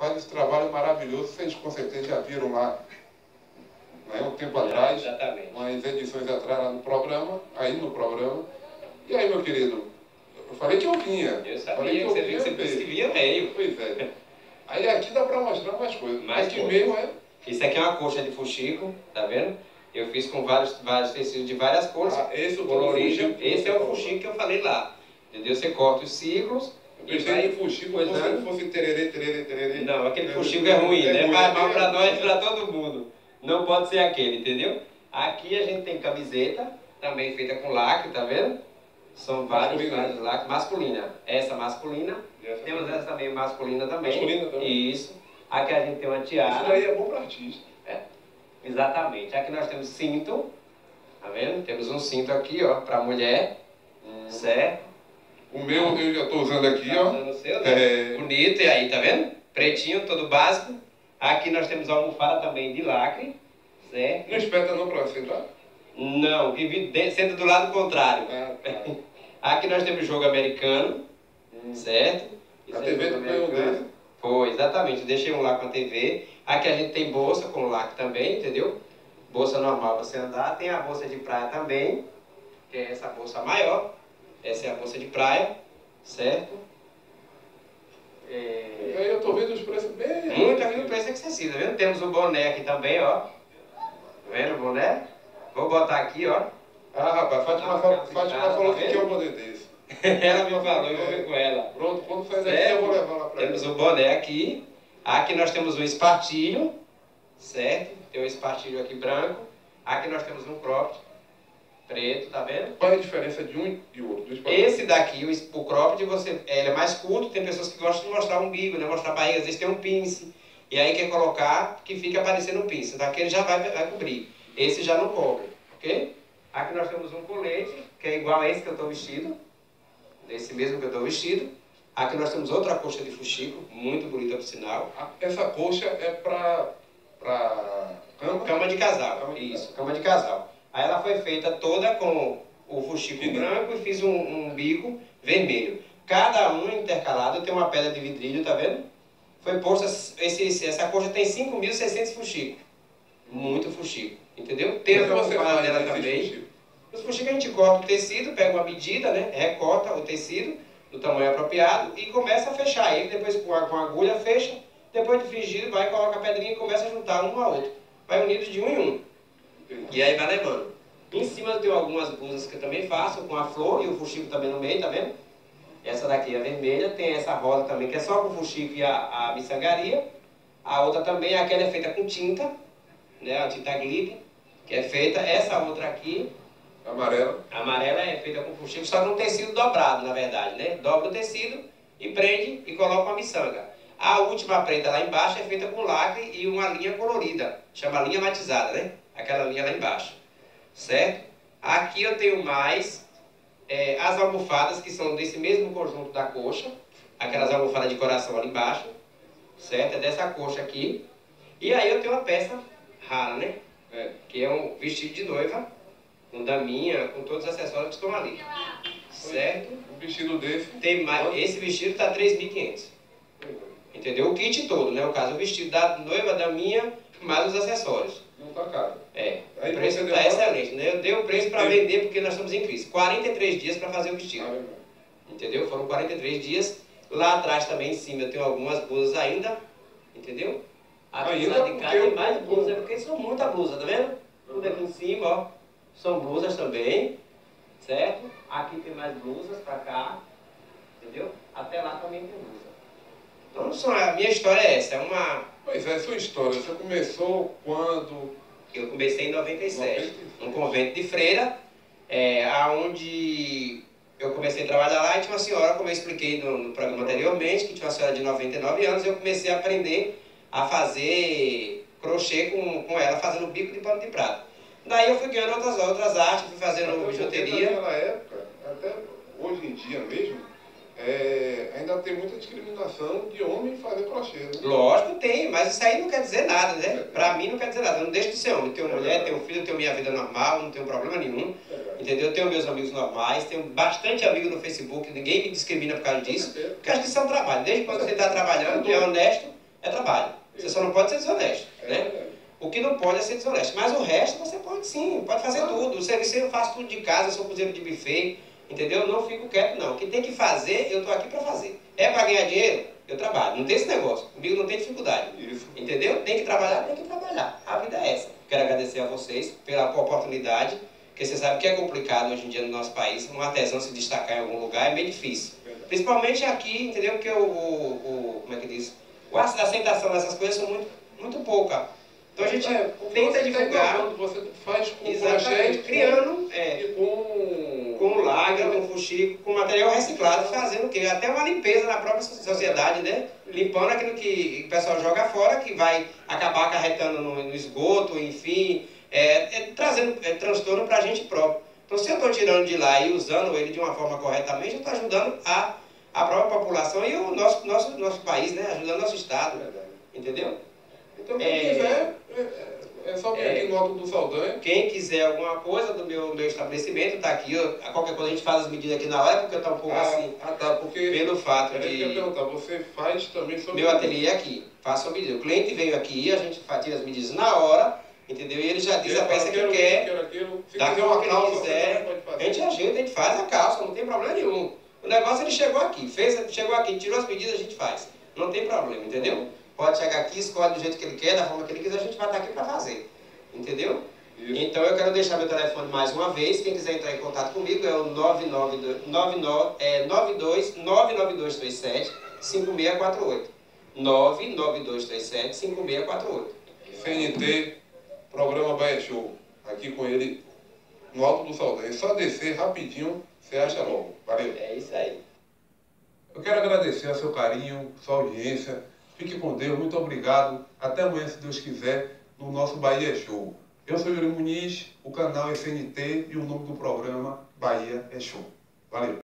faz esse trabalho maravilhoso. Vocês com certeza já viram lá, né, um tempo atrás, umas edições atrás lá no programa, E aí, meu querido, eu falei que eu vinha. Eu sabia, você disse que vinha meio. Pois é. Aí aqui dá para mostrar mais coisas. Aqui meio é... Isso aqui é uma coxa de fuxico, tá vendo? Eu fiz com vários tecidos de várias cores. Esse é o fuxico que eu falei lá. Entendeu? Você corta os ciclos. Pensei que fuxico fosse tererê. Não, aquele fuxico é ruim, né? Faz mal pra nós e pra todo mundo. Não pode ser aquele, entendeu? Aqui a gente tem camiseta, também feita com lacre, tá vendo? São vários lacres. Masculina. Essa masculina. Temos essa também masculina também. Masculina também. Isso. Aqui a gente tem uma tiara. Isso daí é bom para artista. É. Exatamente. Aqui nós temos cinto. Tá vendo? Temos um cinto aqui, ó, para mulher. Certo? O meu eu já estou usando aqui, ó. Usando o seu, né? Bonito, e aí, tá vendo? Pretinho, todo básico. Aqui nós temos a almofada também de lacre. Certo? Não espeta não para sentar? Não, senta do lado contrário. Tá. Aqui nós temos jogo americano. Certo? A TV do ganhou desse? Foi, exatamente. Eu deixei um lá com a TV. Aqui a gente tem bolsa com lacre também, entendeu? Bolsa normal para você andar. Tem a bolsa de praia também, que é essa bolsa maior. Essa é a bolsa de praia, certo? Aí eu tô vendo os preços bem... Muito aqui no preço excessivo, tá vendo? Temos o boné aqui também, ó. Tá vendo o boné? Vou botar aqui, ó. Ah, rapaz, Fátima falou que tinha um boné desse. Ela me falou, eu vou ver com ela. Pronto, quando faz aqui eu vou levar lá pra ela. Temos o boné aqui. Aqui nós temos um espartilho, certo? Tem um espartilho aqui branco. Aqui nós temos um cropped preto, tá vendo? Qual é a diferença de um e de outro? Esse daqui, o cropped, ele é mais curto. Tem pessoas que gostam de mostrar o umbigo, né? Mostrar a barriga. Às vezes tem um pince. E aí quer colocar que fica aparecendo o pince. Daqui ele já vai cobrir. Esse já não cobre, ok? Aqui nós temos um colete, que é igual a esse que eu estou vestido. Esse mesmo que eu estou vestido. Aqui nós temos outra coxa de fuxico, muito bonita por sinal. Essa coxa é para cama? Cama de casal, isso, cama de casal. Aí ela foi feita toda com o fuxico branco e fiz um bico vermelho. Cada um intercalado tem uma pedra de vidrilho, tá vendo? Foi posto, essa coxa tem 5.600 fuxico. Muito fuxico, entendeu? Tem uma almofada dela também. Os fuxicos a gente corta o tecido, pega uma medida, né? Recorta o tecido do tamanho apropriado e começa a fechar ele. Depois com a agulha fecha, depois de fingido vai, coloca a pedrinha e começa a juntar um ao outro. Vai unido de um em um. E aí vai levando. Em cima eu tenho algumas blusas que eu também faço, com a flor e o fuxico também no meio, tá vendo? Essa daqui é vermelha, tem essa rosa também, que é só com o fuxico e a miçangaria. A outra também, aquela é feita com tinta, né? A tinta glitter, que é feita. Essa outra aqui, amarela. A amarela é feita com fuxico, só que um tecido dobrado, na verdade, né? Dobra o tecido e prende e coloca uma miçanga. A última preta lá embaixo é feita com lacre e uma linha colorida, chama linha matizada, né? Aquela linha lá embaixo, certo? Aqui eu tenho mais as almofadas, que são desse mesmo conjunto da coxa, aquelas almofadas de coração ali embaixo, certo? É dessa coxa aqui. E aí eu tenho uma peça rara, né? Que é um vestido de noiva, com daminha, com todos os acessórios que estão ali, certo? Um vestido desse? Tem mais, esse vestido está 3.500. Entendeu? O kit todo, né? No caso, o vestido da noiva, da minha, mais os acessórios. Não tá caro. O preço está excelente, né? Eu dei o preço para vender porque nós estamos em crise. 43 dias para fazer o vestido. Entendeu? Foram 43 dias. Lá atrás também, em cima, eu tenho algumas blusas ainda. Entendeu? Apesar de cá tem mais blusas, porque são muita blusa, tá vendo? Tudo aqui em cima, ó. São blusas também, certo? Aqui tem mais blusas para cá. Entendeu? Até lá também tem blusa. Então, a minha história é essa, é uma... Pois é, sua história. Você começou quando? Eu comecei em 97, num convento de freira, onde eu comecei a trabalhar lá e tinha uma senhora, como eu expliquei no programa anteriormente, que tinha uma senhora de 99 anos, e eu comecei a aprender a fazer crochê com ela, fazendo bico de pano de prata. Daí eu fui ganhando outras artes, fui fazendo bijuteria. Naquela época, até hoje em dia mesmo, ainda tem muita discriminação de homem fazer crochê, né? Lógico, tem, mas isso aí não quer dizer nada, né? Pra mim não quer dizer nada, eu não deixo de ser homem. Tenho mulher, tenho filho, tenho minha vida normal, não tenho problema nenhum. Entendeu? Tenho meus amigos normais, tenho bastante amigos no Facebook, ninguém me discrimina por causa disso, porque acho que isso é um trabalho. Desde quando você está trabalhando, é honesto, É trabalho. Você só não pode ser desonesto, né? O que não pode é ser desonesto. Mas o resto você pode sim, pode fazer tudo. O serviço eu faço tudo de casa, eu sou cozinheiro de buffet, entendeu? Não fico quieto não. O que tem que fazer, eu estou aqui para fazer. É para ganhar dinheiro? Eu trabalho. Não tem esse negócio. Comigo não tem dificuldade. Isso. Entendeu? Tem que trabalhar, tem que trabalhar. A vida é essa. Quero agradecer a vocês pela oportunidade, porque você sabe que é complicado hoje em dia no nosso país, um artesão se destacar em algum lugar é meio difícil. Verdade. Principalmente aqui, entendeu? Porque como é que diz? A aceitação dessas coisas são muito pouca. Então a gente tenta divulgar. Você faz com exatamente, criando com lagra, com fuxico, com material reciclado, fazendo o quê? Até uma limpeza na própria sociedade, né? Limpando aquilo que o pessoal joga fora, que vai acabar acarretando no esgoto, enfim, trazendo transtorno para a gente próprio. Então, se eu estou tirando de lá e usando ele de uma forma corretamente, eu estou ajudando a própria população e o nosso país, né? Ajudando o nosso estado, entendeu? Então, quem quiser, é só vir aqui no Alto do Saldanha. Quem quiser alguma coisa do meu estabelecimento, está aqui. A qualquer coisa a gente faz as medidas aqui na hora, porque eu estou um pouco assim. Tá, porque pelo fato de... Eu ia perguntar, você faz também sobre... Meu ateliê é aqui, faço a medida. O cliente veio aqui, a gente tira as medidas na hora, entendeu? E ele já diz a peça que quer. Se quiser uma calça, quiser, a gente ajuda, a gente faz a calça, não tem problema nenhum. O negócio ele chegou aqui, tirou as medidas, a gente faz. Não tem problema, entendeu? Pode chegar aqui, escolhe do jeito que ele quer, da forma que ele quiser, a gente vai estar aqui para fazer. Entendeu? Isso. Então eu quero deixar meu telefone mais uma vez. Quem quiser entrar em contato comigo é o 99237 5648. 99237 5648. CNT, programa Bahia Show. Aqui com ele no Alto do Saldanha. É só descer rapidinho, você acha logo. Valeu. É isso aí. Eu quero agradecer ao seu carinho, sua audiência. Fique com Deus, muito obrigado. Até amanhã, se Deus quiser, no nosso Bahia Show. Eu sou Yuri Muniz, o canal é CNT e o nome do programa Bahia é Show. Valeu!